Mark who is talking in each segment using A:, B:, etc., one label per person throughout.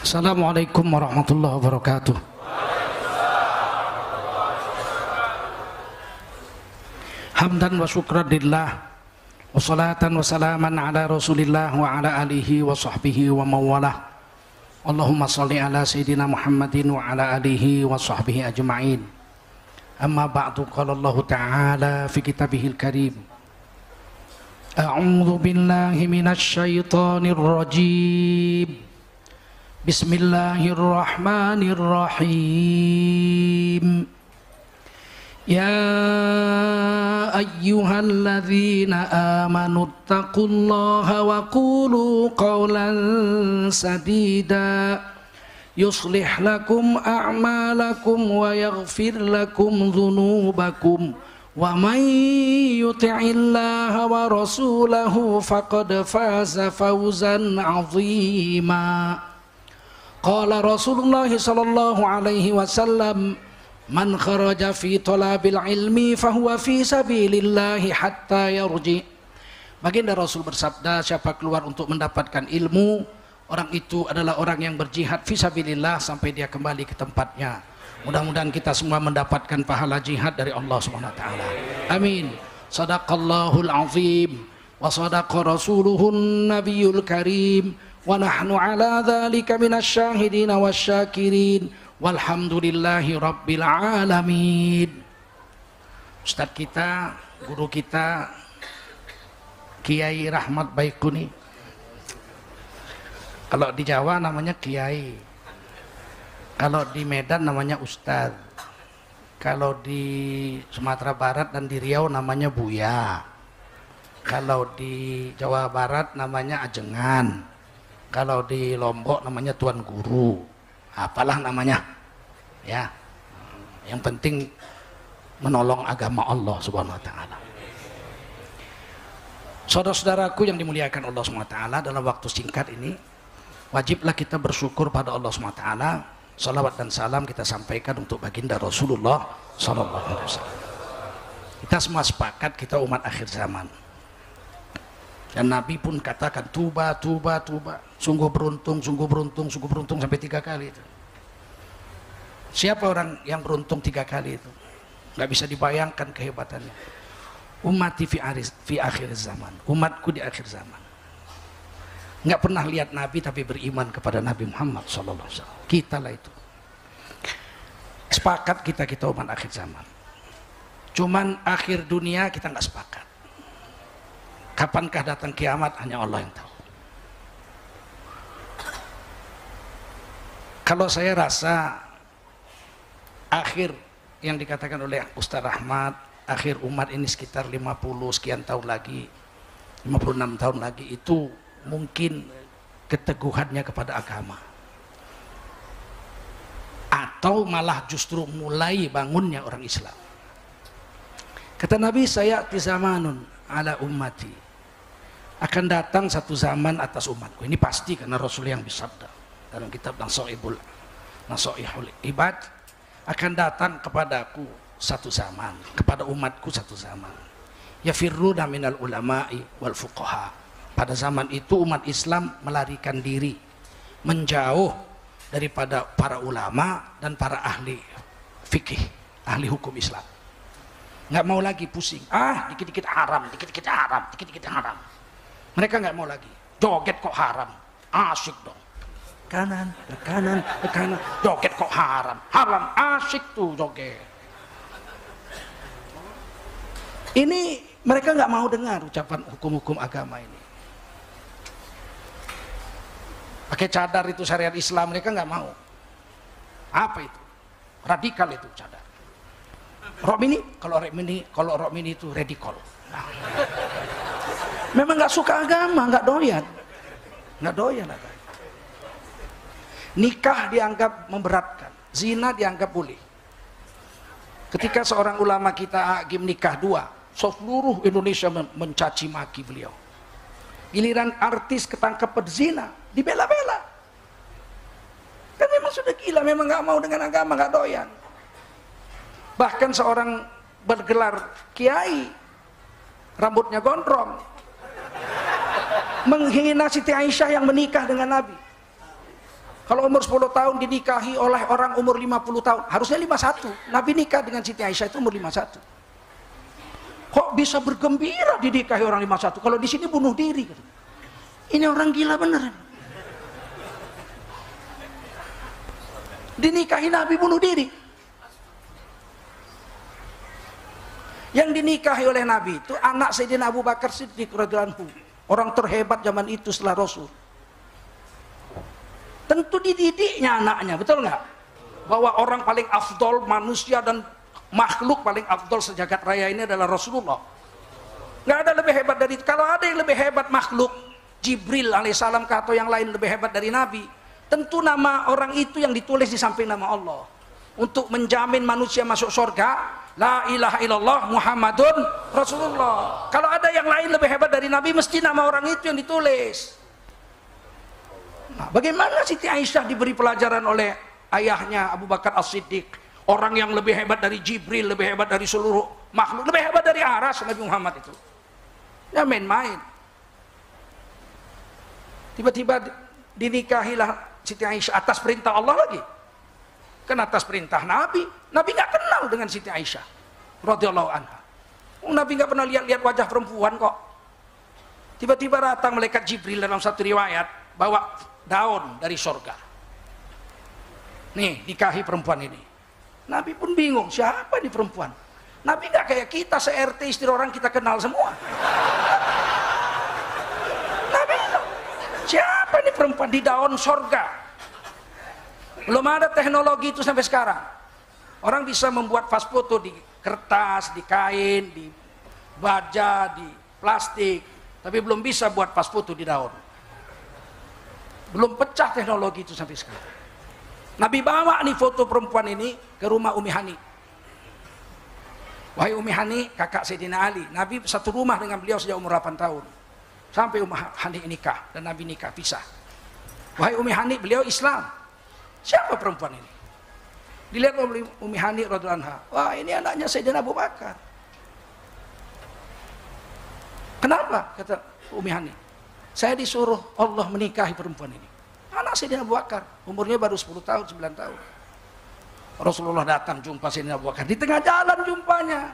A: Assalamualaikum warahmatullahi wabarakatuh. Hamdan wa syukran lillah, wa salatan wa salaman ala rasulillah wa ala alihi wa sahbihi wa mawalah. Allahumma salli ala sayyidina Muhammadin wa ala alihi wa sahbihi ajma'in. Amma ba'du, qala Allah ta'ala fi kitabihil karim, a'udzu billahi minasy syaithanir rajim. Bismillahirrahmanirrahim. Ya ayyuhalladzina amanu taqullaha wa qulu qawlan sadida yuslih lakum a'malakum wa yaghfir lakum dhunubakum wa man yuti'illaha wa rasulahu faqad faza fawzan 'azima. Qala Rasulullah sallallahu alaihi wasallam, man kharaja fi talabil ilmi fahuwa fi sabilillahi hatta yarji. Baginda Rasul bersabda, siapa keluar untuk mendapatkan ilmu, orang itu adalah orang yang berjihad fi sabilillah sampai dia kembali ke tempatnya. Mudah-mudahan kita semua mendapatkan pahala jihad dari Allah Subhanahu wa taala. Amin. Shadaqallahul azim wa shadaqa rasuluhun nabiyul karim. Wa nahnu ala dzalika minasyahidin wasyakirin walhamdulillahi rabbil alamin. Ustaz kita, guru kita Kiai Rahmat Baikuni. Kalau di Jawa namanya Kiai, kalau di Medan namanya Ustaz, kalau di Sumatera Barat dan di Riau namanya Buya, kalau di Jawa Barat namanya Ajengan, kalau di Lombok namanya Tuan Guru, apalah namanya ya, yang penting menolong agama Allah Subhanahu wa taala. Saudara-saudaraku yang dimuliakan Allah Subhanahu wa taala, dalam waktu singkat ini wajiblah kita bersyukur pada Allah Subhanahu wa taala. Salawat dan salam kita sampaikan untuk baginda Rasulullah sallallahu alaihi wasallam. Kita semua sepakat kita umat akhir zaman. Dan Nabi pun katakan tuba, tuba, tuba. Sungguh beruntung, sungguh beruntung, sungguh beruntung sampai 3 kali itu. Siapa orang yang beruntung 3 kali itu? Gak bisa dibayangkan kehebatannya. Ummati fi akhir zaman. Umatku di akhir zaman. Gak pernah lihat Nabi tapi beriman kepada Nabi Muhammad SAW. Kita lah itu. Sepakat kita umat akhir zaman. Cuman akhir dunia kita gak sepakat. Kapankah datang kiamat hanya Allah yang tahu. Kalau saya rasa akhir yang dikatakan oleh Ustaz Rahmat, akhir umat ini sekitar 50 sekian tahun lagi, 56 tahun lagi, itu mungkin keteguhannya kepada agama, atau malah justru mulai bangunnya orang Islam. Kata Nabi, saya zamanun ala ummati, akan datang satu zaman atas umatku. Ini pasti karena Rasul yang bersabda dalam kitab Nasoihul Ibad, akan datang kepadaku satu zaman, kepada umatku satu zaman, yafirruna minal ulama'i wal fuqaha. Pada zaman itu umat Islam melarikan diri, menjauh daripada para ulama dan para ahli fikih, ahli hukum Islam. Nggak mau lagi pusing, dikit-dikit haram, dikit-dikit haram, dikit-dikit haram. Mereka nggak mau lagi, joget kok haram, asyik dong, kanan, ke kanan, ke kanan, joget kok haram, haram, asyik tuh joget. Ini mereka nggak mau dengar ucapan hukum-hukum agama ini. Pakai cadar itu syariat Islam, mereka nggak mau. Apa itu? Radikal itu cadar. Rok mini itu radikal. Nah. Memang nggak suka agama, nggak doyan agama. Nikah dianggap memberatkan, zina dianggap boleh. Ketika seorang ulama kita hakim nikah 2, seluruh Indonesia mencaci maki beliau. Giliran artis ketangkep berzina, dibela-bela. Kan memang sudah gila, memang nggak mau dengan agama, nggak doyan. Bahkan seorang bergelar kiai, rambutnya gondrong, menghina Siti Aisyah yang menikah dengan Nabi. Kalau umur 10 tahun dinikahi oleh orang umur 50 tahun, harusnya 51. Nabi nikah dengan Siti Aisyah itu umur 51. Kok bisa bergembira dinikahi orang 51? Kalau di sini bunuh diri. Ini orang gila beneran. Dinikahi Nabi bunuh diri. Yang dinikahi oleh Nabi itu anak Sayyidina Abu Bakar Siddiq radhiyallahu anhu, orang terhebat zaman itu setelah Rasul. Tentu dididiknya anaknya, betul nggak? Bahwa orang paling afdol manusia dan makhluk paling afdol sejagat raya ini adalah Rasulullah. Nggak ada lebih hebat dari itu. Kalau ada yang lebih hebat makhluk, Jibril alaihissalam atau yang lain lebih hebat dari Nabi, tentu nama orang itu yang ditulis di samping nama Allah untuk menjamin manusia masuk surga. La ilaha illallah Muhammadun Rasulullah. Kalau ada yang lain lebih hebat dari Nabi, mesti nama orang itu yang ditulis. Nah, bagaimana Siti Aisyah diberi pelajaran oleh ayahnya Abu Bakar As-Siddiq, orang yang lebih hebat dari Jibril, lebih hebat dari seluruh makhluk, lebih hebat dari aras Nabi Muhammad itu. Ya main-main. Tiba-tiba dinikahilah Siti Aisyah atas perintah Allah lagi. Kan atas perintah Nabi. Nabi nggak kenal dengan Siti Aisyah radhiyallahu anha. Nabi nggak pernah lihat wajah perempuan kok. Tiba-tiba datang malaikat Jibril dalam satu riwayat bawa daun dari surga. Nih, nikahi perempuan ini. Nabi pun bingung, siapa ini perempuan? Nabi nggak kayak kita, se-RT istri orang kita kenal semua. Nabi, siapa ini perempuan di daun surga? Belum ada teknologi itu sampai sekarang. Orang bisa membuat vas foto di kertas, di kain, di baja, di plastik, tapi belum bisa buat vas foto di daun. Belum pecah teknologi itu sampai sekarang. Nabi bawa nih foto perempuan ini ke rumah Umi Hani. Wahai Umi Hani, kakak Sayyidina Ali. Nabi satu rumah dengan beliau sejak umur 8 tahun. Sampai Umi Hani nikah dan Nabi nikah pisah. Wahai Umi Hani, beliau Islam. Siapa perempuan ini? Dilihat oleh Umi Hani radhiyallahu anha. Wah, ini anaknya Sayyidina Abu Bakar. Kenapa? Kata Umi Hani. Saya disuruh Allah menikahi perempuan ini. Anak Sayyidina Abu Bakar, umurnya baru 10 tahun, 9 tahun. Rasulullah datang jumpa Sayyidina Abu Bakar. Di tengah jalan jumpanya.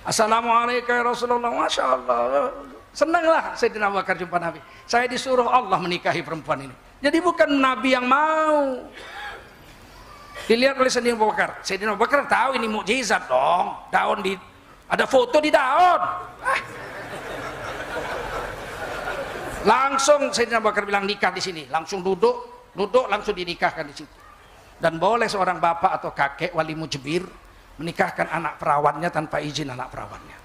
A: Assalamualaikum ya Rasulullah. Masya Allah. Senanglah Sayyidina Abu Bakar jumpa Nabi. Saya disuruh Allah menikahi perempuan ini. Jadi bukan Nabi yang mau. Dilihat oleh Sayyidina Abu Bakar. Sayyidina Abu Bakar tahu ini mukjizat dong. Daun di, ada foto di daun. Langsung Sayyidina Abu Bakar bilang nikah di sini. Langsung duduk langsung dinikahkan di situ. Dan boleh seorang bapak atau kakek wali mujbir menikahkan anak perawannya tanpa izin anak perawannya.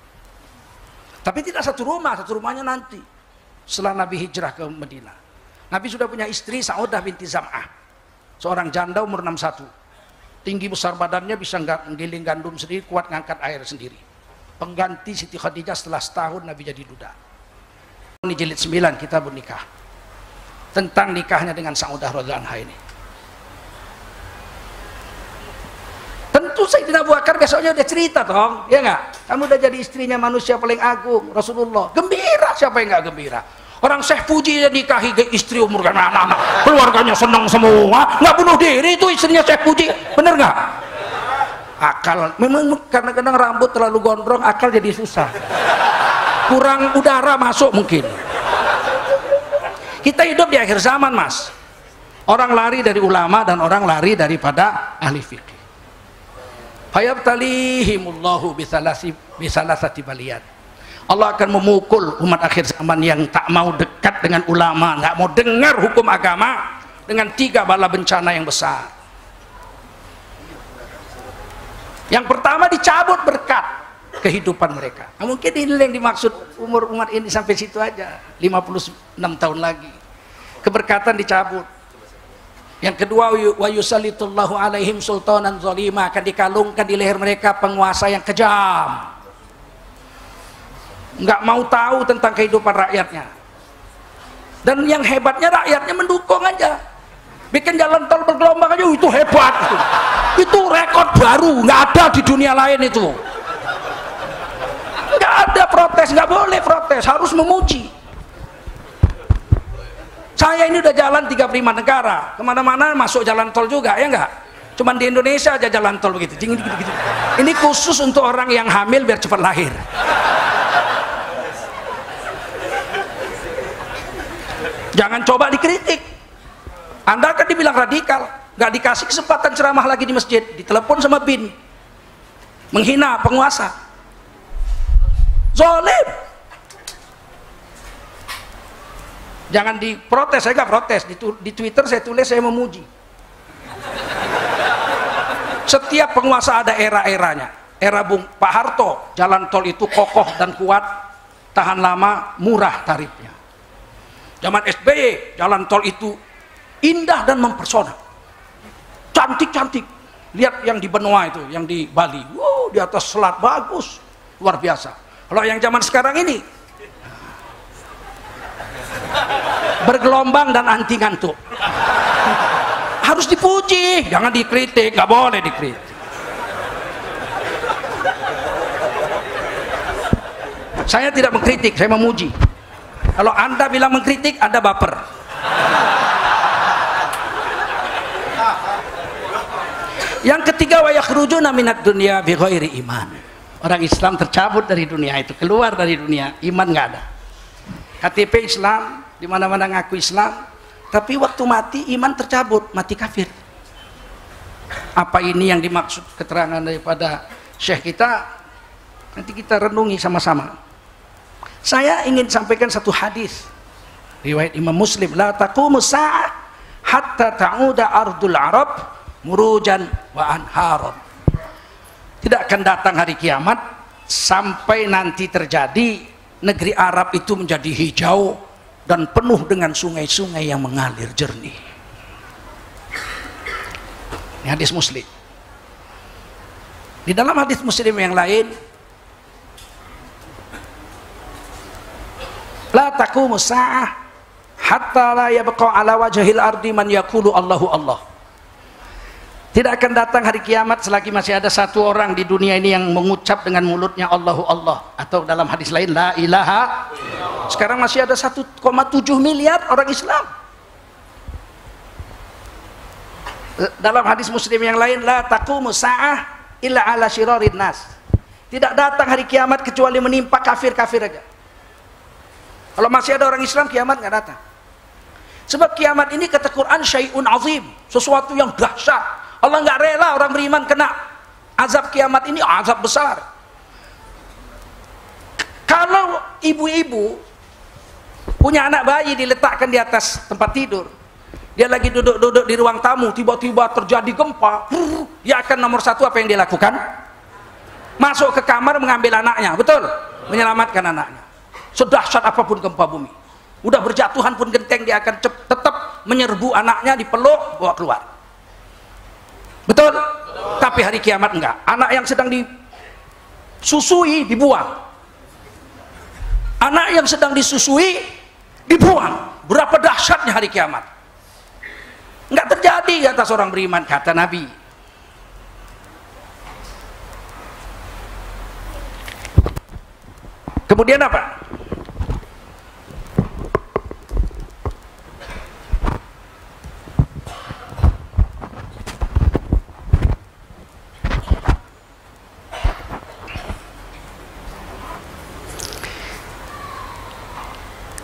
A: Tapi tidak satu rumahnya nanti. Setelah Nabi hijrah ke Madinah. Nabi sudah punya istri Saudah binti Zam'ah. Seorang janda umur 61. Tinggi besar badannya, bisa menggiling gandum sendiri, kuat ngangkat air sendiri. Pengganti Siti Khadijah setelah setahun Nabi jadi duda. Ini jilid 9 kita bernikah tentang nikahnya dengan Saudah radhiyallahu anha ini. Tentu Sayyidina Abu Bakar besoknya udah cerita dong, ya nggak? Kamu udah jadi istrinya manusia paling agung Rasulullah. Gembira, siapa yang nggak gembira? Orang Syekh Puji nikahi ke istri umur kan anak-anak, keluarganya senang semua, nggak bunuh diri itu istrinya Syekh Puji, bener nggak? Akal, memang kadang-kadang rambut terlalu gondrong, akal jadi susah. Kurang udara masuk mungkin. Kita hidup di akhir zaman, Mas. Orang lari dari ulama dan orang lari daripada ahli fikih. Fayabtalihimullahu bisalasati baliyat. Allah akan memukul umat akhir zaman yang tak mau dekat dengan ulama, nggak mau dengar hukum agama, dengan 3 bala bencana yang besar. Yang pertama, dicabut berkat kehidupan mereka. Nah, mungkin ini yang dimaksud umur umat ini sampai situ aja, 56 tahun lagi. Keberkatan dicabut. Yang kedua, wa yusallitullahu alaihim sultanan zalima, akan dikalungkan di leher mereka penguasa yang kejam. Nggak mau tahu tentang kehidupan rakyatnya. Dan yang hebatnya rakyatnya mendukung aja. Bikin jalan tol bergelombang aja, itu hebat. Itu rekor baru, nggak ada di dunia lain itu. Nggak ada protes, nggak boleh protes, harus memuji. Saya ini udah jalan 35 negara, kemana-mana masuk jalan tol juga, ya enggak? Cuman di Indonesia aja jalan tol begitu. Ini khusus untuk orang yang hamil biar cepat lahir. Jangan coba dikritik. Anda kan dibilang radikal, nggak dikasih kesempatan ceramah lagi di masjid, ditelepon sama BIN, menghina penguasa, zalim. Jangan diprotes, saya nggak protes. Di Twitter saya tulis, saya memuji. Setiap penguasa ada era-eranya. Era Pak Harto, jalan tol itu kokoh dan kuat, tahan lama, murah tarifnya. Zaman SBY, jalan tol itu indah dan mempersona, cantik-cantik. Lihat yang di benua itu, yang di Bali, wow, di atas selat bagus, luar biasa. Kalau yang zaman sekarang ini bergelombang dan anti ngantuk. Harus dipuji, jangan dikritik, nggak boleh dikritik. Saya tidak mengkritik, saya memuji. Kalau Anda bilang mengkritik, Anda baper. Yang ketiga, wa yakhrujuna minad dunya bi ghairi iman. Orang Islam tercabut dari dunia itu, keluar dari dunia, iman nggak ada. KTP Islam, di mana-mana ngaku Islam, tapi waktu mati iman tercabut, mati kafir. Apa ini yang dimaksud keterangan daripada Syekh kita? Nanti kita renungi sama-sama. Saya ingin sampaikan satu hadis riwayat Imam Muslim, la taqumu sa'ah hatta ta'uda ardul Arab murujan wa anharon. Tidak akan datang hari kiamat sampai nanti terjadi negeri Arab itu menjadi hijau dan penuh dengan sungai-sungai yang mengalir jernih. Ini hadis Muslim. Di dalam hadis Muslim yang lain, la taqumu sa'ah hatta la yabqa ala wajhil ardi man yaqulu Allahu Allah. Tidak akan datang hari kiamat selagi masih ada satu orang di dunia ini yang mengucap dengan mulutnya Allahu Allah, atau dalam hadis lain la ilaha. Sekarang masih ada 1,7 miliar orang Islam. Dalam hadis Muslim yang lain, la taqumu sa'ah illa ala syirarin nas. Tidak datang hari kiamat kecuali menimpa kafir-kafir aja. Kalau masih ada orang Islam, kiamat nggak datang. Sebab kiamat ini kata Quran syai'un azim, sesuatu yang dahsyat. Allah nggak rela orang beriman kena azab kiamat ini, azab besar. Kalau ibu-ibu punya anak bayi diletakkan di atas tempat tidur, dia lagi duduk-duduk di ruang tamu, tiba-tiba terjadi gempa, dia akan nomor satu apa yang dia lakukan? Masuk ke kamar mengambil anaknya, betul? Menyelamatkan anaknya. Sedahsyat apapun gempa bumi, udah berjatuhan pun genteng, dia akan tetap menyerbu anaknya, dipeluk, bawa keluar. Betul? Tapi hari kiamat enggak. Anak yang sedang disusui dibuang. Anak yang sedang disusui dibuang. Berapa dahsyatnya hari kiamat. Enggak terjadi atas orang beriman, kata Nabi. Kemudian apa?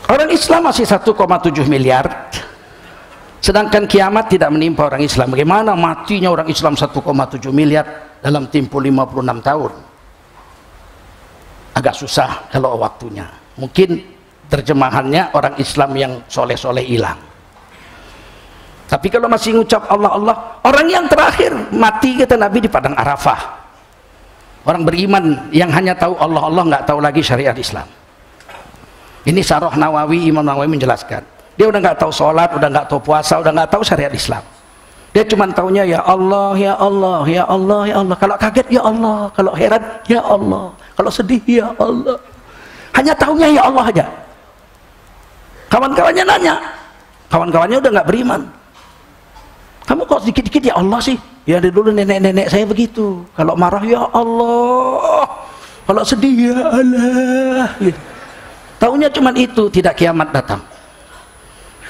A: Orang Islam masih 1,7 miliar, sedangkan kiamat tidak menimpa orang Islam. Bagaimana matinya orang Islam 1,7 miliar dalam tempo 56 tahun? Agak susah kalau waktunya. Mungkin terjemahannya orang Islam yang soleh-soleh hilang. Tapi kalau masih ngucap Allah Allah, orang yang terakhir mati kata Nabi di padang Arafah. Orang beriman yang hanya tahu Allah Allah, nggak tahu lagi syariat Islam. Ini Syarah Nawawi, Imam Nawawi menjelaskan. Dia udah nggak tahu sholat, udah nggak tahu puasa, udah nggak tahu syariat Islam. Dia cuma taunya ya Allah, ya Allah, ya Allah, ya Allah. Kalau kaget ya Allah, kalau heran ya Allah, kalau sedih ya Allah. Hanya taunya ya Allah aja. Kawan-kawannya nanya, kawan-kawannya udah nggak beriman. Kamu kok sedikit-sedikit ya Allah sih? Ya dari dulu nenek-nenek saya begitu. Kalau marah ya Allah, kalau sedih ya Allah. Gitu. Taunya cuma itu, tidak kiamat datang.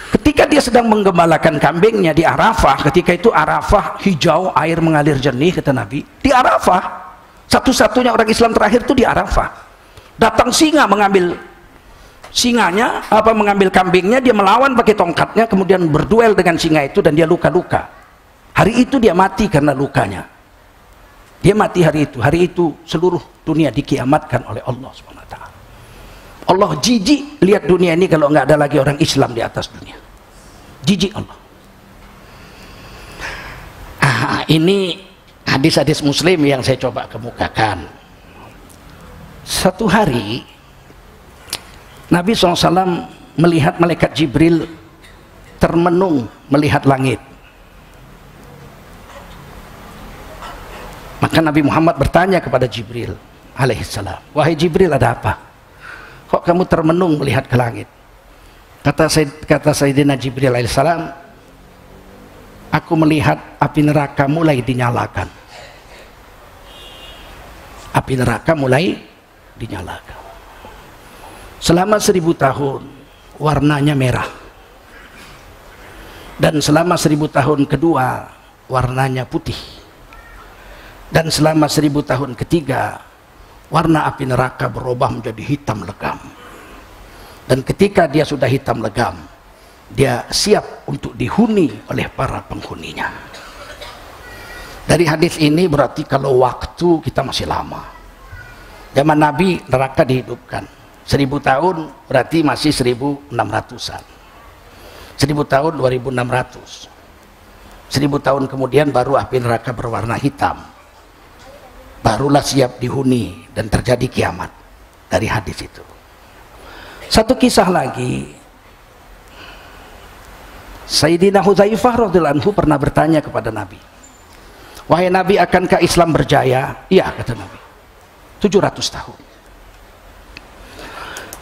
A: Ketika dia sedang menggembalakan kambingnya di Arafah, ketika itu Arafah hijau, air mengalir jernih, kata Nabi. Di Arafah, satu-satunya orang Islam terakhir itu di Arafah. Datang singa mengambil singanya, mengambil kambingnya, dia melawan pakai tongkatnya, kemudian berduel dengan singa itu dan dia luka-luka. Hari itu dia mati karena lukanya. Dia mati hari itu. Hari itu seluruh dunia dikiamatkan oleh Allah SWT. Allah jijik lihat dunia ini kalau nggak ada lagi orang Islam di atas dunia. Jijik Allah. Ini hadis-hadis Muslim yang saya coba kemukakan. Satu hari Nabi SAW melihat malaikat Jibril termenung melihat langit. Maka Nabi Muhammad bertanya kepada Jibril alaihissalam, wahai Jibril, ada apa? Kok kamu termenung melihat ke langit? Kata Sayyidina Jibril alaihissalam, aku melihat api neraka mulai dinyalakan. Api neraka mulai dinyalakan. Selama 1000 tahun warnanya merah. Dan selama 1000 tahun kedua warnanya putih. Dan selama 1000 tahun ketiga warna api neraka berubah menjadi hitam legam. Dan ketika dia sudah hitam legam, dia siap untuk dihuni oleh para penghuninya. Dari hadis ini berarti kalau waktu kita masih lama. Zaman Nabi neraka dihidupkan. 1000 tahun berarti masih 1600-an. 1000 tahun 2600. 1000 tahun kemudian baru api neraka berwarna hitam. Barulah siap dihuni dan terjadi kiamat. Dari hadis itu. Satu kisah lagi, Sayyidina Hudzaifah radhiyallahu anhu pernah bertanya kepada Nabi, wahai Nabi, akankah Islam berjaya? Iya, kata Nabi, 700 tahun.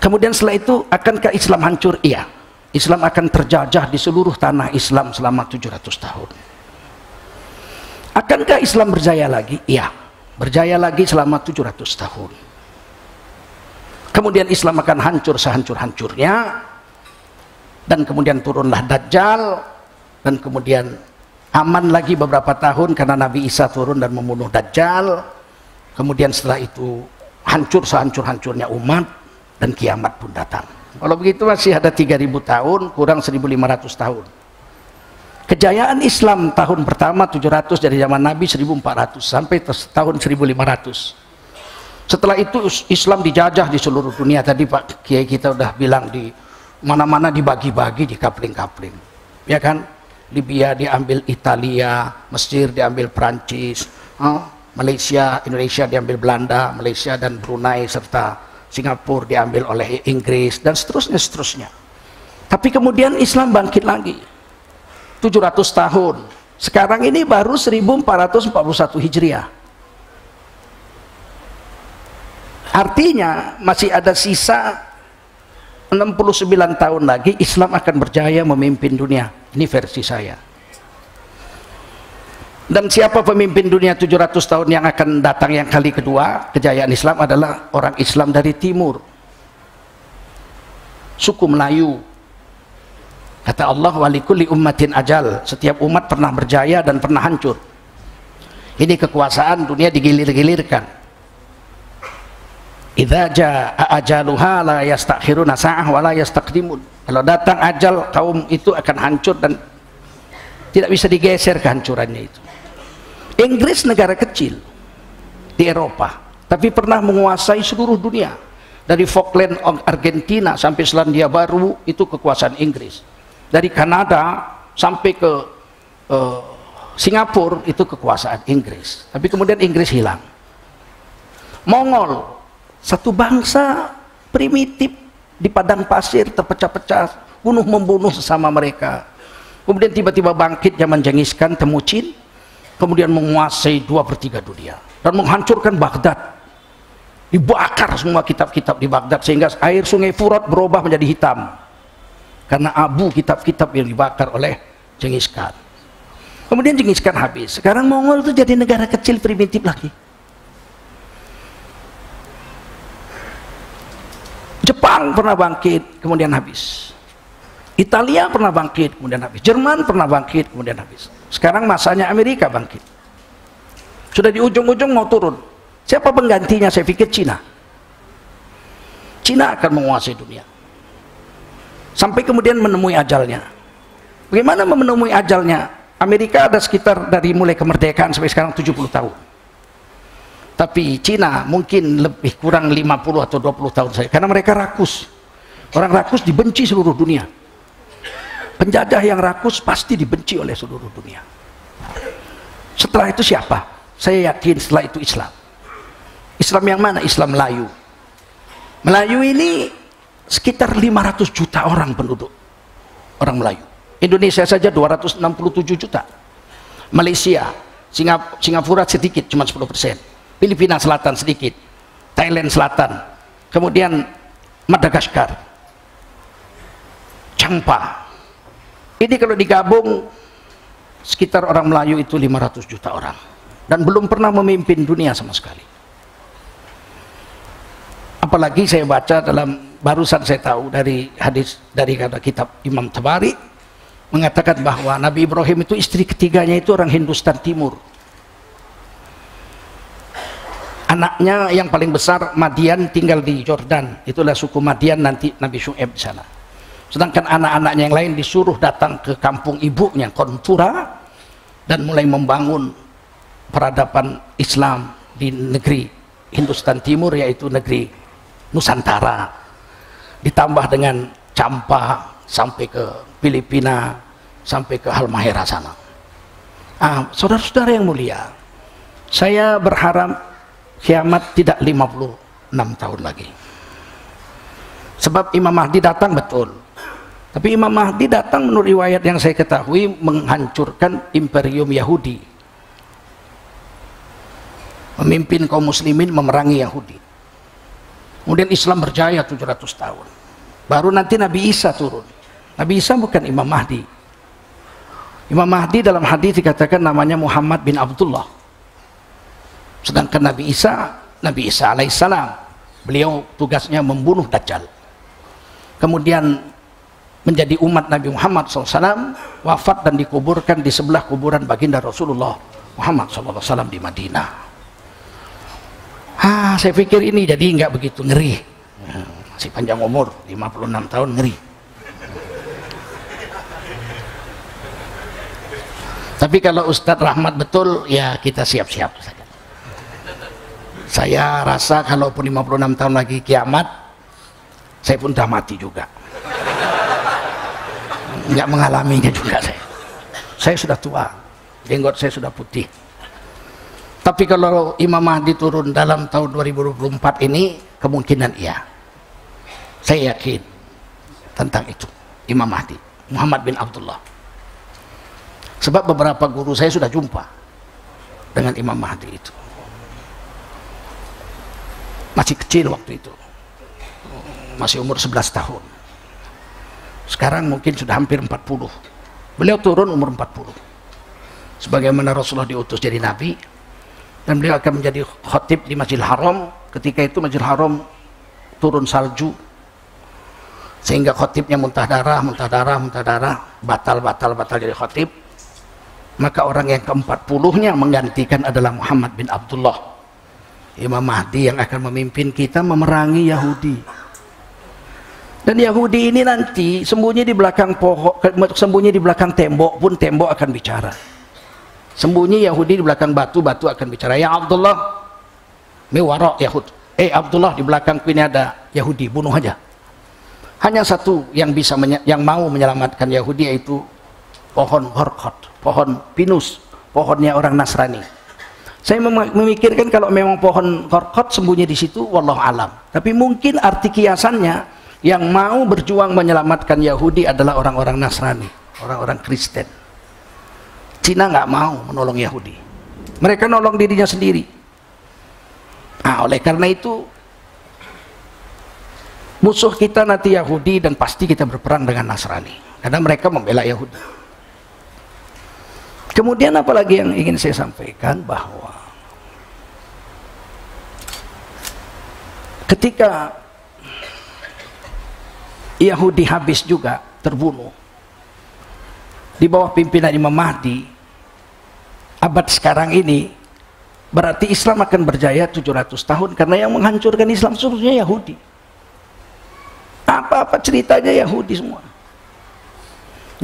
A: Kemudian setelah itu, akankah Islam hancur? Iya, Islam akan terjajah di seluruh tanah Islam selama 700 tahun. Akankah Islam berjaya lagi? Iya, berjaya lagi selama 700 tahun. Kemudian Islam akan hancur sehancur-hancurnya, dan kemudian turunlah Dajjal, dan kemudian aman lagi beberapa tahun karena Nabi Isa turun dan membunuh Dajjal. Kemudian setelah itu hancur sehancur-hancurnya umat, dan kiamat pun datang. Kalau begitu masih ada 3000 tahun kurang 1500 tahun. Kejayaan Islam tahun pertama 700 dari zaman Nabi 1400 sampai tahun 1500. Setelah itu Islam dijajah di seluruh dunia. Tadi Pak Kiai kita udah bilang di mana-mana dibagi-bagi, di kapling-kapling. Ya kan? Libya diambil Italia, Mesir diambil Prancis, Malaysia, Indonesia diambil Belanda, Malaysia dan Brunei serta Singapura diambil oleh Inggris dan seterusnya. Tapi kemudian Islam bangkit lagi. 700 tahun. Sekarang ini baru 1441 Hijriah. Artinya masih ada sisa 69 tahun lagi Islam akan berjaya memimpin dunia. Ini versi saya. Dan siapa pemimpin dunia 700 tahun yang akan datang yang kali kedua kejayaan Islam adalah orang Islam dari timur, suku Melayu. Kata Allah, walikulli ummatin ajal, setiap umat pernah berjaya dan pernah hancur. Ini kekuasaan dunia digilir-gilirkan. Idza jaa ajaluha la yastakhiruna sa'ah wa la yastaqdimun. Kalau datang ajal kaum itu akan hancur dan tidak bisa digeser kehancurannya itu. Inggris negara kecil di Eropa, tapi pernah menguasai seluruh dunia. Dari Falkland Argentina sampai Selandia Baru itu kekuasaan Inggris. Dari Kanada sampai ke Singapura itu kekuasaan Inggris. Tapi kemudian Inggris hilang. Mongol, satu bangsa primitif di padang pasir terpecah-pecah, bunuh-membunuh sesama mereka. Kemudian tiba-tiba bangkit zaman Genghis Khan, Temucin, kemudian menguasai 2/3 dunia dan menghancurkan Baghdad. Dibakar semua kitab-kitab di Baghdad sehingga air sungai Furat berubah menjadi hitam karena abu kitab-kitab yang dibakar oleh Genghis Khan. Kemudian Genghis Khan habis. Sekarang Mongol itu jadi negara kecil primitif lagi. Jepang pernah bangkit, kemudian habis. Italia pernah bangkit, kemudian habis. Jerman pernah bangkit, kemudian habis. Sekarang masanya Amerika bangkit. Sudah di ujung-ujung mau turun. Siapa penggantinya? Saya pikir Cina. Cina akan menguasai dunia. Sampai kemudian menemui ajalnya. Bagaimana menemui ajalnya? Amerika ada sekitar dari mulai kemerdekaan sampai sekarang 70 tahun. Tapi Cina mungkin lebih kurang 50 atau 20 tahun saja. Karena mereka rakus. Orang rakus dibenci seluruh dunia. Penjajah yang rakus pasti dibenci oleh seluruh dunia. Setelah itu siapa? Saya yakin setelah itu Islam. Islam yang mana? Islam Melayu. Melayu ini sekitar 500 juta orang penduduk. Orang Melayu. Indonesia saja 267 juta. Malaysia, Singapura sedikit, cuma 10%. Filipina Selatan sedikit. Thailand Selatan. Kemudian Madagaskar. Champa. Ini kalau digabung sekitar orang Melayu itu 500 juta orang. Dan belum pernah memimpin dunia sama sekali. Apalagi saya baca barusan saya tahu dari hadis dari kitab Imam Tabari mengatakan bahwa Nabi Ibrahim itu istri ketiganya itu orang Hindustan Timur. Anaknya yang paling besar Madian tinggal di Jordan, itulah suku Madian, nanti Nabi Syu'aib di sana. Sedangkan anak-anaknya yang lain disuruh datang ke kampung ibunya Kontura dan mulai membangun peradaban Islam di negeri Hindustan Timur, yaitu negeri Nusantara, ditambah dengan Champa sampai ke Filipina sampai ke Halmahera sana. Saudara-saudara yang mulia, saya berharap kiamat tidak 56 tahun lagi. Sebab Imam Mahdi datang betul, tapi Imam Mahdi datang menurut riwayat yang saya ketahui menghancurkan imperium Yahudi, memimpin kaum muslimin memerangi Yahudi. Kemudian Islam berjaya 700 tahun. Baru nanti Nabi Isa turun. Nabi Isa bukan Imam Mahdi. Imam Mahdi dalam hadis dikatakan namanya Muhammad bin Abdullah. Sedangkan Nabi Isa alaihissalam, beliau tugasnya membunuh Dajjal. Kemudian menjadi umat Nabi Muhammad SAW, wafat dan dikuburkan di sebelah kuburan baginda Rasulullah Muhammad SAW di Madinah. Saya pikir ini jadi nggak begitu ngeri. Masih panjang umur, 56 tahun, ngeri. Tapi kalau Ustadz Rahmat betul, ya kita siap-siap saja. Saya rasa kalaupun 56 tahun lagi kiamat, saya pun udah mati juga. Nggak mengalaminya juga saya. Saya sudah tua, jenggot saya sudah putih. Tapi kalau Imam Mahdi turun dalam tahun 2024 ini, kemungkinan iya. Saya yakin tentang itu, Imam Mahdi, Muhammad bin Abdullah. Sebab beberapa guru saya sudah jumpa dengan Imam Mahdi itu. Masih kecil waktu itu, masih umur 11 tahun. Sekarang mungkin sudah hampir 40. Beliau turun umur 40. Sebagaimana Rasulullah diutus jadi Nabi, dan beliau akan menjadi khatib di Masjidil Haram. Ketika itu Masjidil Haram turun salju, sehingga khatibnya muntah darah, batal jadi khatib. Maka orang yang ke-40-nya menggantikan adalah Muhammad bin Abdullah, Imam Mahdi yang akan memimpin kita memerangi Yahudi. Dan Yahudi ini nanti sembunyi di belakang pohon, sembunyi di belakang tembok pun tembok akan bicara. Sembunyi Yahudi di belakang batu, batu akan bicara. Ya Abdullah, miwarok Yahud. Abdullah, di belakangku ini ada Yahudi, bunuh aja. Hanya satu yang bisa yang mau menyelamatkan Yahudi, yaitu pohon horkot, pohon pinus, pohonnya orang Nasrani. Saya memikirkan kalau memang pohon horkot sembunyi di situ, wallahu alam. Tapi mungkin arti kiasannya yang mau berjuang menyelamatkan Yahudi adalah orang-orang Nasrani, orang-orang Kristen. Cina nggak mau menolong Yahudi, mereka nolong dirinya sendiri. Oleh karena itu musuh kita nanti Yahudi, dan pasti kita berperang dengan Nasrani karena mereka membela Yahudi. Kemudian apalagi yang ingin saya sampaikan, bahwa ketika Yahudi habis juga, terbunuh di bawah pimpinan Imam Mahdi abad sekarang ini, berarti Islam akan berjaya 700 tahun, karena yang menghancurkan Islam seluruhnya Yahudi. Apa-apa ceritanya Yahudi semua.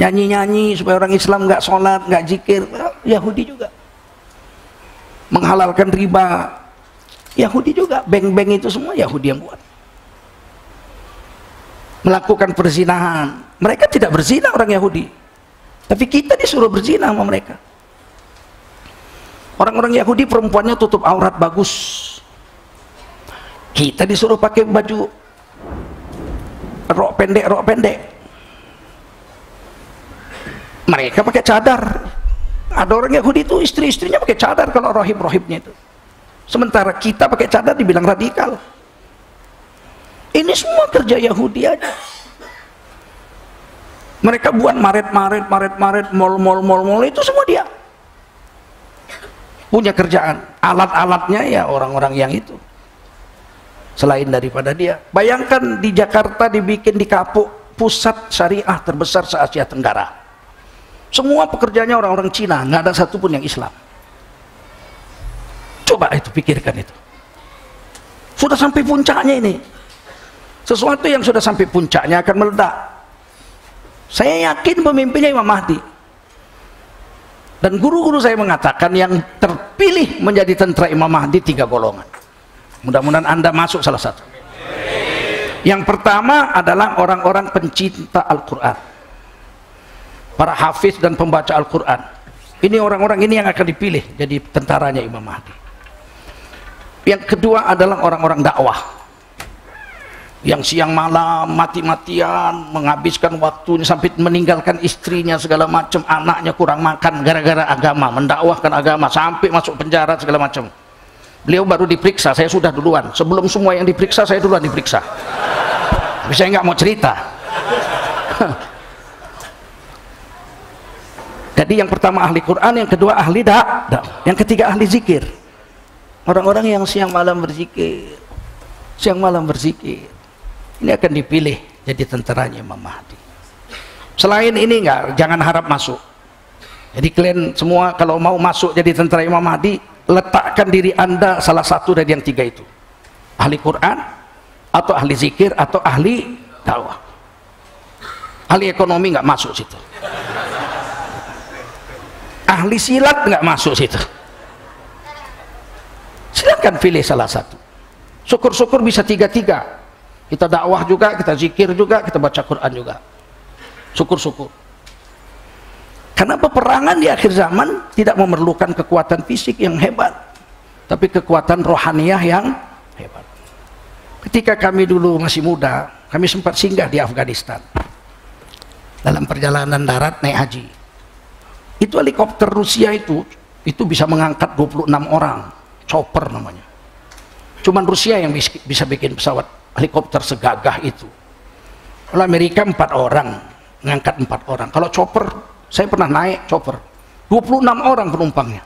A: Nyanyi-nyanyi supaya orang Islam nggak sholat, nggak zikir, Yahudi juga. Menghalalkan riba, Yahudi juga. Bank-bank itu semua Yahudi yang buat. Melakukan perzinahan, mereka tidak berzina orang Yahudi, tapi kita disuruh berzina sama mereka. Orang-orang Yahudi perempuannya tutup aurat bagus, kita disuruh pakai baju rok pendek. Mereka pakai cadar. Ada orang Yahudi itu istri-istrinya pakai cadar kalau rohib-rohibnya itu. Sementara kita pakai cadar dibilang radikal. Ini semua kerja Yahudi aja. Mereka buat maret, mall itu semua dia. Punya kerjaan, alat-alatnya ya orang-orang yang itu. Selain daripada dia. Bayangkan di Jakarta dibikin di Kapuk pusat syariah terbesar se-Asia Tenggara. Semua pekerjaannya orang-orang Cina, nggak ada satupun yang Islam. Coba itu pikirkan itu. Sudah sampai puncaknya ini. Sesuatu yang sudah sampai puncaknya akan meledak. Saya yakin pemimpinnya Imam Mahdi. Dan guru-guru saya mengatakan yang terpilih menjadi tentara Imam Mahdi 3 golongan. Mudah-mudahan Anda masuk salah satu. Yang pertama adalah orang-orang pencinta Al-Quran, para hafiz dan pembaca Al-Quran. Ini orang-orang ini yang akan dipilih jadi tentaranya Imam Mahdi. Yang kedua adalah orang-orang dakwah, yang siang malam mati-matian menghabiskan waktunya sampai meninggalkan istrinya segala macam, anaknya kurang makan gara-gara agama, mendakwahkan agama sampai masuk penjara segala macam. Beliau baru diperiksa, saya sudah duluan. Sebelum semua yang diperiksa, saya duluan diperiksa. Tapi saya nggak mau cerita. Jadi yang pertama ahli Quran, yang kedua ahli dakwah, yang ketiga ahli zikir. Orang-orang yang siang malam berzikir, siang malam berzikir. Ini akan dipilih jadi tentaranya Imam Mahdi. Selain ini enggak, jangan harap masuk. Jadi kalian semua kalau mau masuk jadi tentara Imam Mahdi, letakkan diri Anda salah satu dari yang 3 itu. Ahli Quran, atau ahli zikir, atau ahli dakwah. Ahli ekonomi enggak masuk situ. Ahli silat enggak masuk situ. Silakan pilih salah satu. Syukur-syukur bisa 3-3. Kita dakwah juga, kita zikir juga, kita baca Quran juga. Syukur-syukur. Karena peperangan di akhir zaman tidak memerlukan kekuatan fisik yang hebat, tapi kekuatan rohaniyah yang hebat. Ketika kami dulu masih muda, kami sempat singgah di Afghanistan. Dalam perjalanan darat naik haji. Itu helikopter Rusia itu bisa mengangkat 26 orang. Chopper namanya. Cuman Rusia yang bisa bikin pesawat helikopter segagah itu. Kalau Amerika 4 orang, ngangkat 4 orang. Kalau chopper, saya pernah naik chopper, 26 orang penumpangnya.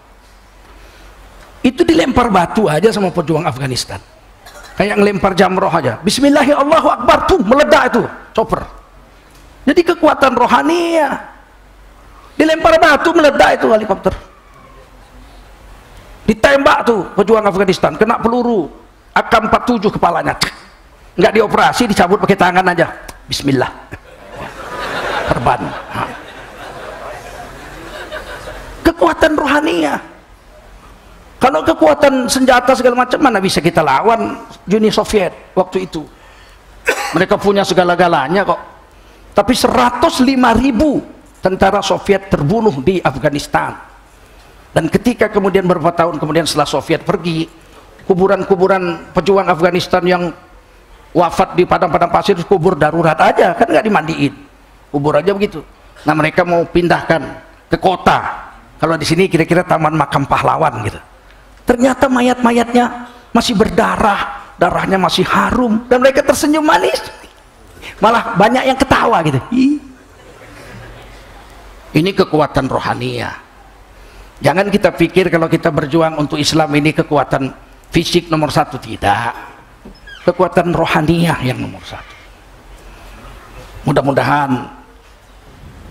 A: Itu dilempar batu aja sama pejuang Afghanistan. Kayak ngelempar jamroh aja. Bismillahirrahmanirrahim, Allahu Akbar, tuh meledak itu chopper. Jadi kekuatan rohani ya. Dilempar batu meledak itu helikopter. Ditembak tuh pejuang Afghanistan, kena peluru AK-47 kepalanya. Nggak dioperasi, dicabut pakai tangan aja. Bismillah. Perban. Kekuatan rohaninya. Kalau kekuatan senjata segala macam mana bisa kita lawan Uni Soviet waktu itu. Mereka punya segala-galanya kok. Tapi 105.000 tentara Soviet terbunuh di Afghanistan. Dan ketika kemudian beberapa tahun kemudian setelah Soviet pergi, kuburan-kuburan pejuang Afghanistan yang wafat di padang-padang pasir, kubur darurat aja, kan nggak dimandiin, kubur aja begitu. Nah mereka mau pindahkan ke kota. Kalau di sini kira-kira Taman Makam Pahlawan gitu. Ternyata mayat-mayatnya masih berdarah, darahnya masih harum, dan mereka tersenyum manis. Malah banyak yang ketawa gitu. Ini kekuatan rohaniah. Jangan kita pikir kalau kita berjuang untuk Islam ini kekuatan fisik nomor 1, tidak. Kekuatan rohaniah yang nomor 1. Mudah-mudahan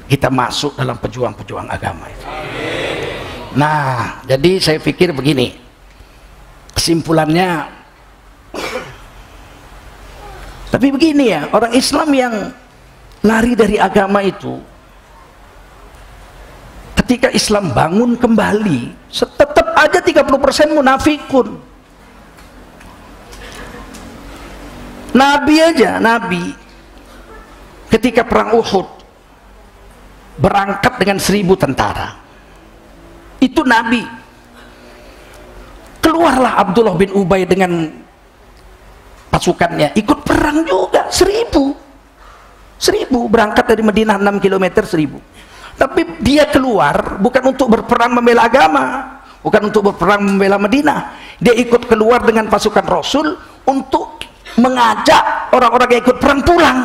A: kita masuk dalam pejuang-pejuang agama itu. Nah, jadi saya pikir begini, kesimpulannya, tapi begini ya, orang Islam yang lari dari agama itu, ketika Islam bangun kembali, tetap aja 30% munafikun. Nabi aja, Nabi ketika perang Uhud berangkat dengan 1000 tentara, itu Nabi. Keluarlah Abdullah bin Ubay dengan pasukannya, ikut perang juga, 1000 berangkat dari Madinah 6 km 1000. Tapi dia keluar bukan untuk berperang membela agama, bukan untuk berperang membela Madinah. Dia ikut keluar dengan pasukan Rasul untuk mengajak orang-orang yang ikut perang pulang.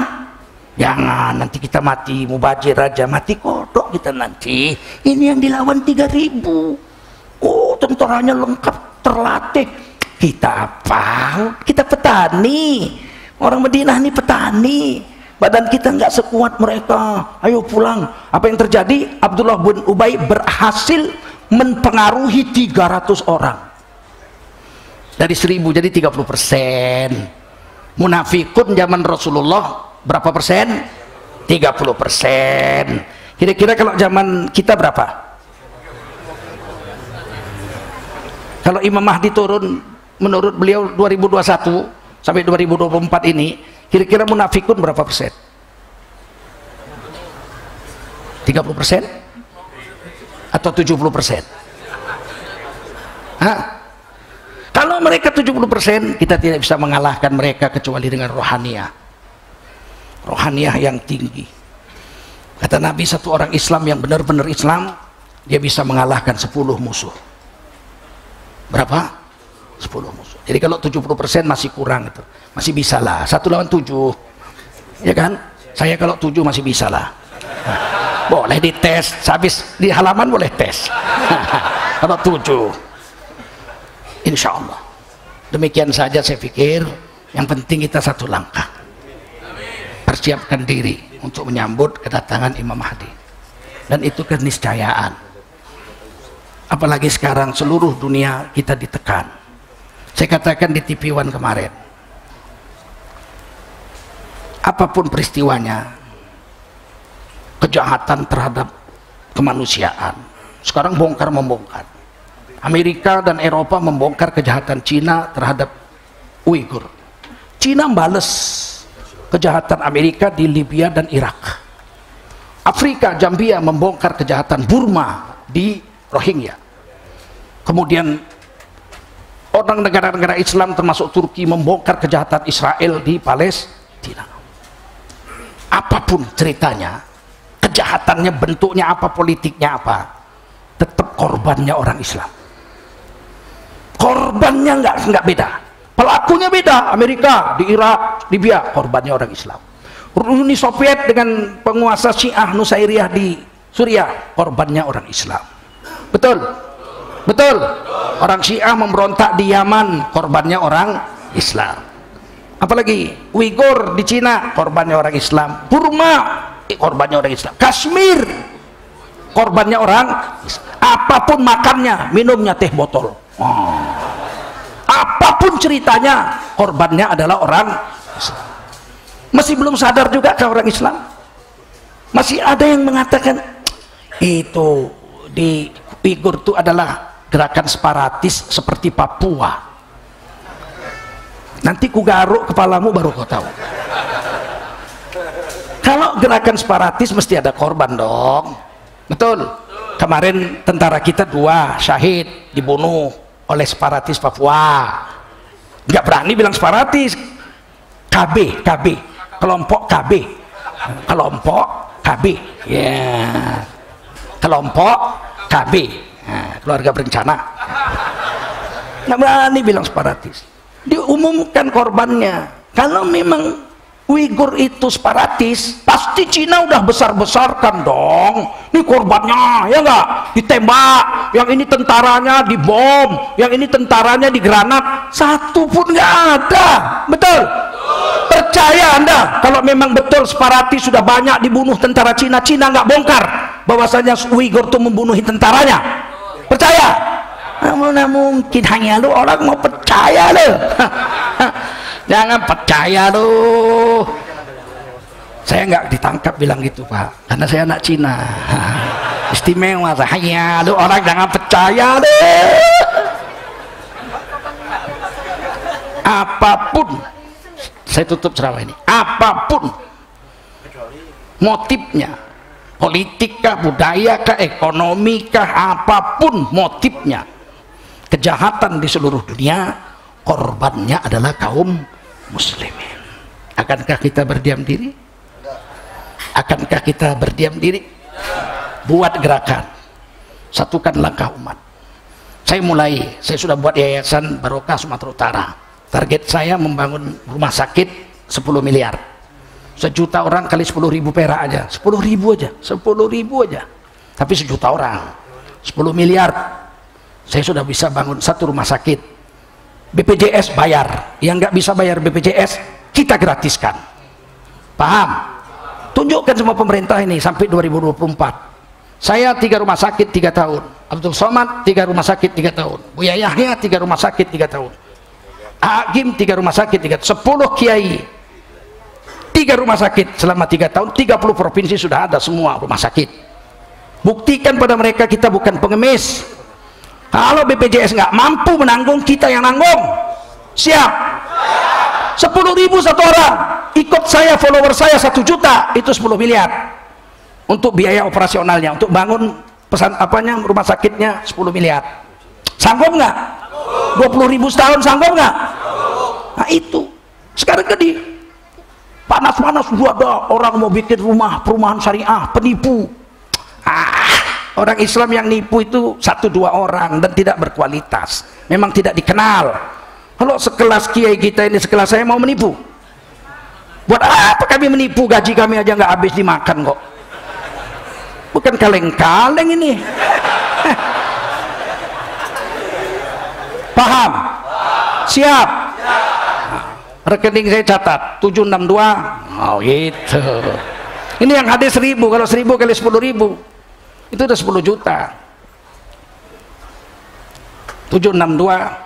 A: Jangan, nanti kita mati mubajir aja, mati kodok kita nanti. Ini yang dilawan 3000. Oh, tentaranya lengkap, terlatih. Kita apa? Kita petani. Orang Madinah ini petani. Badan kita nggak sekuat mereka. Ayo pulang. Apa yang terjadi? Abdullah bin Ubay berhasil mempengaruhi 300 orang. Dari 1000 jadi 30%. Munafikun zaman Rasulullah berapa persen? 30%. Kira-kira kalau zaman kita berapa? Kalau Imam Mahdi turun menurut beliau 2021 sampai 2024 ini, kira-kira munafikun berapa persen? 30% atau 70%? Hah? Kalau mereka 70%, kita tidak bisa mengalahkan mereka kecuali dengan rohaniah yang tinggi. Kata Nabi, satu orang Islam yang benar-benar Islam, dia bisa mengalahkan 10 musuh. Berapa? 10 musuh. Jadi kalau 70% masih kurang itu, masih bisa lah, 1 lawan 7, ya kan? Saya kalau 7 masih bisa lah. Boleh dites, habis di halaman boleh tes. Kalau 7, insya Allah. Demikian saja saya pikir. Yang penting kita satu langkah, persiapkan diri untuk menyambut kedatangan Imam Mahdi, dan itu keniscayaan. Apalagi sekarang seluruh dunia kita ditekan. Saya katakan di TV One kemarin, apapun peristiwanya, kejahatan terhadap kemanusiaan sekarang bongkar membongkar. Amerika dan Eropa membongkar kejahatan Cina terhadap Uighur. Cina bales kejahatan Amerika di Libya dan Irak. Afrika, Zambia membongkar kejahatan Burma di Rohingya. Kemudian orang negara-negara Islam termasuk Turki membongkar kejahatan Israel di Palestina. Apapun ceritanya, kejahatannya, bentuknya apa, politiknya apa, tetap korbannya orang Islam. Korbannya nggak beda, pelakunya beda. Amerika di Irak, Libya, korbannya orang Islam. Uni Soviet dengan penguasa Syiah Nusairiyah di Suriah, korbannya orang Islam. Betul? Betul? Orang Syiah memberontak di Yaman, korbannya orang Islam. Apalagi Uighur di Cina, korbannya orang Islam. Burma, korbannya orang Islam. Kashmir, korbannya orang Islam. Apapun makannya, minumnya teh botol. Apapun ceritanya, korbannya adalah orang Islam. Masih belum sadar juga ke orang Islam? Masih ada yang mengatakan itu di Uighur itu adalah gerakan separatis seperti Papua. Nanti ku garuk kepalamu baru kau tahu. Kalau gerakan separatis mesti ada korban dong. Betul? Kemarin tentara kita 2 syahid dibunuh oleh separatis Papua. Nggak berani bilang separatis. KB, kelompok KB, ya, kelompok KB, nah, keluarga berencana. Nggak berani bilang separatis. Diumumkan korbannya. Kalau memang Uighur itu separatis, pasti Cina udah besar-besarkan dong. Ini korbannya, ya nggak? Ditembak, yang ini tentaranya dibom, yang ini tentaranya digranat, satu pun nggak ada. Betul? Percaya Anda kalau memang betul separatis sudah banyak dibunuh tentara Cina, Cina nggak bongkar bahwasanya Uighur itu membunuhi tentaranya? Percaya? Mana mungkin, hanya lu orang mau percaya lu. Jangan percaya lu. Saya nggak ditangkap bilang gitu Pak, karena saya anak Cina. Istimewa saya, lu orang jangan percaya lu. Apapun, saya tutup ceramah ini, apapun motifnya, politik kah, budaya kah, ekonomi kah, apapun motifnya, kejahatan di seluruh dunia, korbannya adalah kaum muslimin. Akankah kita berdiam diri? Akankah kita berdiam diri? Buat gerakan, satukan langkah umat. Saya sudah buat yayasan Barokah Sumatera Utara. Target saya membangun rumah sakit 10 miliar. 1 juta orang kali 10.000 perak aja, 10.000 aja, 10.000 aja. Tapi 1 juta orang, 10 miliar. Saya sudah bisa bangun 1 rumah sakit. BPJS bayar, yang nggak bisa bayar BPJS kita gratiskan. Paham? Tunjukkan semua pemerintah ini sampai 2024. Saya 3 rumah sakit 3 tahun, Abdul Somad 3 rumah sakit 3 tahun, Buya Yahya 3 rumah sakit 3 tahun, Hakim 3 rumah sakit 3 tahun, 10 kiai 3 rumah sakit selama 3 tahun, 30 provinsi sudah ada semua rumah sakit. Buktikan pada mereka kita bukan pengemis. Kalau BPJS nggak mampu menanggung, kita yang nanggung. Siap? 10.000 1 orang, ikut saya, follower saya 1 juta, itu 10 miliar untuk biaya operasionalnya, untuk bangun rumah sakitnya 10 miliar. Sanggup nggak? 20.000 setahun sanggup nggak? Nah itu sekarang gede, panas-panas juga ada orang mau bikin rumah perumahan syariah, penipu. Orang Islam yang nipu itu 1-2 orang dan tidak berkualitas, memang tidak dikenal. Kalau sekelas kiai kita ini, sekelas saya mau menipu, buat apa kami menipu? Gaji kami aja nggak habis dimakan kok. Bukan kaleng-kaleng ini. Paham? Siap? Rekening saya catat 762. Oh gitu. Ini yang hadis 1.000, kalau 1.000 kali 10.000 itu udah 10 juta. 762.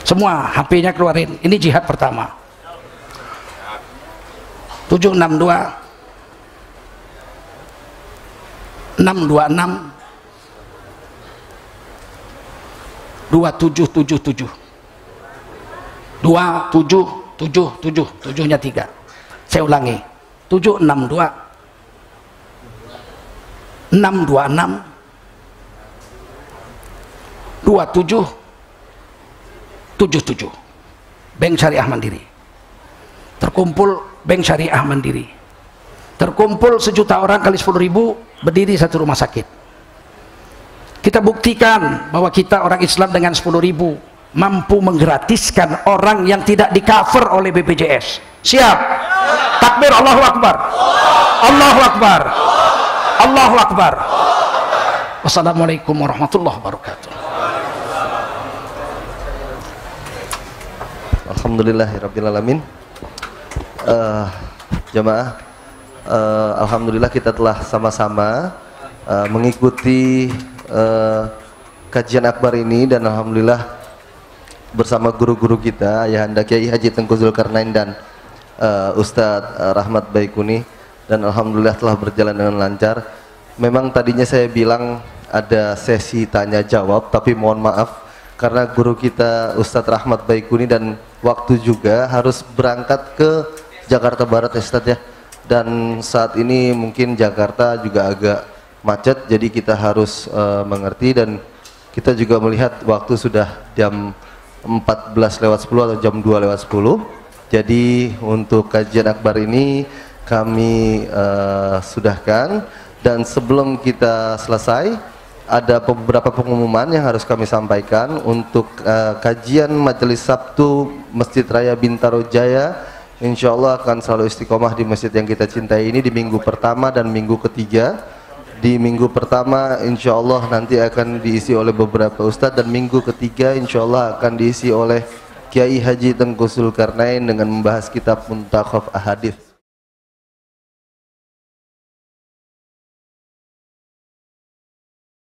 A: Semua HP-nya keluarin. Ini jihad pertama. 762 626 2777 2777, 7-nya 3. Saya ulangi, 762 626 2777. Bank Syariah Mandiri. Terkumpul Bank Syariah Mandiri. Terkumpul 1 juta orang kali 10.000, berdiri 1 rumah sakit. Kita buktikan bahwa kita orang Islam dengan 10.000 mampu menggratiskan orang yang tidak di cover oleh BPJS. Siap? Takbir, Allahu Akbar. Allahu Akbar. Allahu Akbar. Wassalamualaikum warahmatullahi wabarakatuh.
B: Alhamdulillahirrabbilalamin. Jamaah, alhamdulillah kita telah sama-sama mengikuti kajian akbar ini, dan alhamdulillah bersama guru-guru kita, Ayahanda Kiai Haji Tengku Zulkarnain dan Ustadz Rahmat Baikuni, dan alhamdulillah telah berjalan dengan lancar. Memang tadinya saya bilang ada sesi tanya jawab, tapi mohon maaf karena guru kita Ustadz Rahmat Baikuni dan waktu juga harus berangkat ke Jakarta Barat ya Ustadz ya, dan saat ini mungkin Jakarta juga agak macet, jadi kita harus mengerti, dan kita juga melihat waktu sudah jam 14:10 atau jam 2:10. Jadi untuk kajian akbar ini kami sudahkan, dan sebelum kita selesai ada beberapa pengumuman yang harus kami sampaikan untuk kajian Majelis Sabtu Masjid Raya Bintaro Jaya. Insya Allah akan selalu istiqomah di masjid yang kita cintai ini di minggu pertama dan minggu ketiga, Di minggu pertama insya Allah nanti akan diisi oleh beberapa ustadz, dan minggu ketiga insya Allah akan diisi oleh Kiai Haji Tengku Zulkarnain dengan membahas kitab Muntakhaf Ahadits.